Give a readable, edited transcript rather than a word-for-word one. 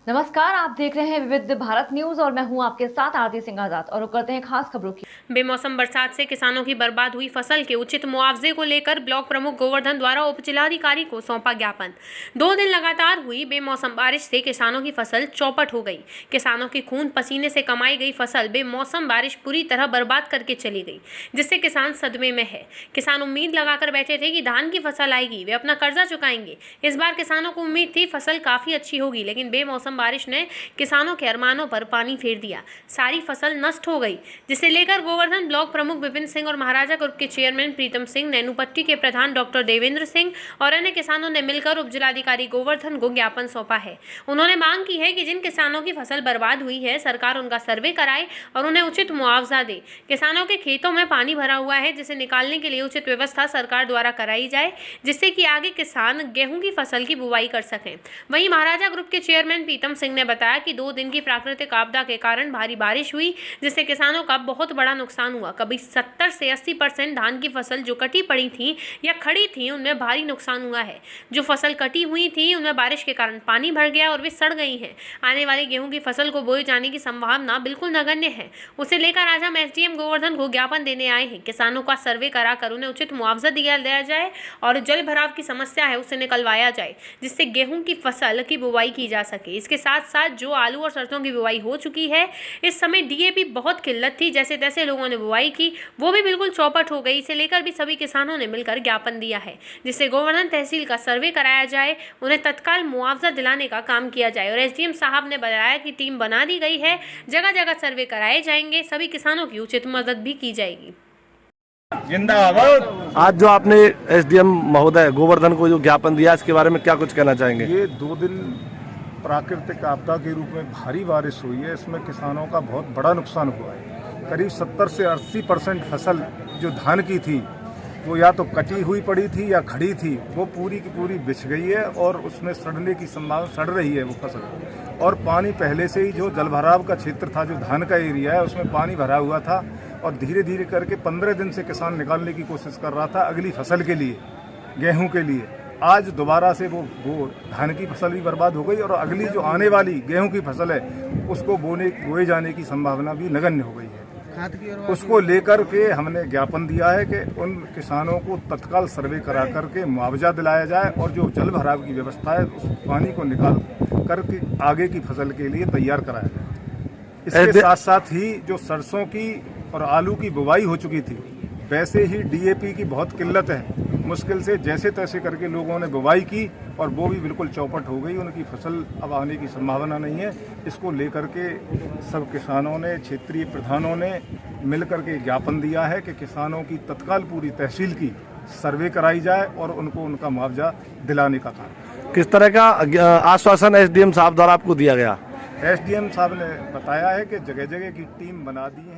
नमस्कार, आप देख रहे हैं विविध भारत न्यूज और मैं हूं आपके साथ आरती सिंह आजाद और करते हैं खास खबरों की। बेमौसम बरसात से किसानों की बर्बाद हुई फसल के उचित मुआवजे को लेकर ब्लॉक प्रमुख गोवर्धन द्वारा उप जिलाधिकारी को सौंपा ज्ञापन। 2 दिन लगातार हुई बेमौसम बारिश से किसानों की फसल चौपट हो गई। किसानों की खून पसीने से कमाई गई फसल बेमौसम बारिश पूरी तरह बर्बाद करके चली गई, जिससे किसान सदमे में है। किसान उम्मीद लगाकर बैठे थे कि धान की फसल आएगी, वे अपना कर्जा चुकाएंगे। इस बार किसानों को उम्मीद थी फसल काफी अच्छी होगी, लेकिन बेमौसम बारिश ने किसानों के अरमानों पर पानी फेर दिया। सारी फसल नष्ट हो गई, जिसे लेकर गोवर्धन ब्लॉक प्रमुख विपिन सिंह और महाराजा ग्रुप के चेयरमैन प्रीतम सिंह, नैनूपट्टी के प्रधान डॉक्टर देवेंद्र सिंह और अन्य किसानों ने मिलकर उप जिलाधिकारी गोवर्धन को ज्ञापन सौंपा है। उन्होंने मांग की है कि जिन किसानों की फसल बर्बाद हुई है, सरकार उनका सर्वे कराए और उन्हें उचित मुआवजा दे। किसानों के खेतों में पानी भरा हुआ है, जिसे निकालने के लिए उचित व्यवस्था सरकार द्वारा कराई जाए, जिससे कि आगे किसान गेहूं की फसल की बुवाई कर सकें। वहीं महाराजा ग्रुप के चेयरमैन प्रीतम सिंह ने बताया कि 2 दिन की प्राकृतिक आपदा के कारण भारी बारिश हुई, जिससे किसानों का बहुत बड़ा नुकसान हुआ। कभी 70 से 80% धान की फसल जो कटी पड़ी थी या खड़ी थी, उनमें भारी नुकसान हुआ है। जो फसल कटी हुई थी उनमें बारिश के कारण पानी भर गया और वे सड़ गई हैं। आने वाली गेहूं की फसल को बोए जाने की संभावना बिल्कुल नगण्य है। उसे लेकर आज हम एसडीएम गोवर्धन को ज्ञापन देने आए हैं। किसानों का सर्वे कराकर उन्हें उचित मुआवजा दिया जाए और जल भराव की समस्या है उसे निकलवाया जाए, जिससे गेहूं की फसल की बुवाई की जा सके। इसके साथ साथ जो आलू और सरसों की बुवाई हो चुकी है, इस समय डीएपी बहुत किल्लत थी, जैसे तैसे लोगों ने बुवाई की, वो भी बिल्कुल चौपट हो गई। इसे लेकर भी सभी किसानों ने मिलकर ज्ञापन दिया है, जिससे गोवर्धन तहसील का सर्वे कराया जाए, उन्हें तत्काल मुआवजा दिलाने का काम किया जाए। और एसडीएम साहब ने बताया कि टीम बना दी गई है, जगह जगह सर्वे कराए जाएंगे, सभी किसानों की उचित मदद भी की जाएगी। जिंदाबाद। आज जो आपने एसडीएम महोदय गोवर्धन को जो ज्ञापन दिया, इसके बारे में क्या कुछ कहना चाहेंगे? ये 2 दिन प्राकृतिक आपदा के रूप में भारी बारिश हुई है, इसमें किसानों का बहुत बड़ा नुकसान हुआ है। करीब 70 से 80% फसल जो धान की थी वो या तो कटी हुई पड़ी थी या खड़ी थी, वो पूरी की पूरी बिछ गई है और उसमें सड़ने की संभावना, सड़ रही है वो फसल। और पानी पहले से ही जो जलभराव का क्षेत्र था, जो धान का एरिया है, उसमें पानी भरा हुआ था और धीरे धीरे करके 15 दिन से किसान निकालने की कोशिश कर रहा था अगली फसल के लिए, गेहूं के लिए। आज दोबारा से वो धान की फसल भी बर्बाद हो गई और अगली जो आने वाली गेहूं की फसल है उसको बोए जाने की संभावना भी नगण्य हो गई है। उसको लेकर के हमने ज्ञापन दिया है कि उन किसानों को तत्काल सर्वे करा करके मुआवजा दिलाया जाए और जो जल भराव की व्यवस्था है उस पानी को निकाल करके आगे की फसल के लिए तैयार कराया जाए। इसके साथ साथ ही जो सरसों की और आलू की बुवाई हो चुकी थी, वैसे ही डीएपी की बहुत किल्लत है। मुश्किल से जैसे तैसे करके लोगों ने बुवाई की और वो भी बिल्कुल चौपट हो गई, उनकी फसल अब आने की संभावना नहीं है। इसको लेकर के सब किसानों ने, क्षेत्रीय प्रधानों ने मिलकर के ज्ञापन दिया है कि किसानों की तत्काल पूरी तहसील की सर्वे कराई जाए और उनको उनका मुआवजा दिलाने का काम। किस तरह का आश्वासन एसडीएम साहब द्वारा आपको दिया गया? एसडीएम साहब ने बताया है कि जगह जगह की टीम बना दी है।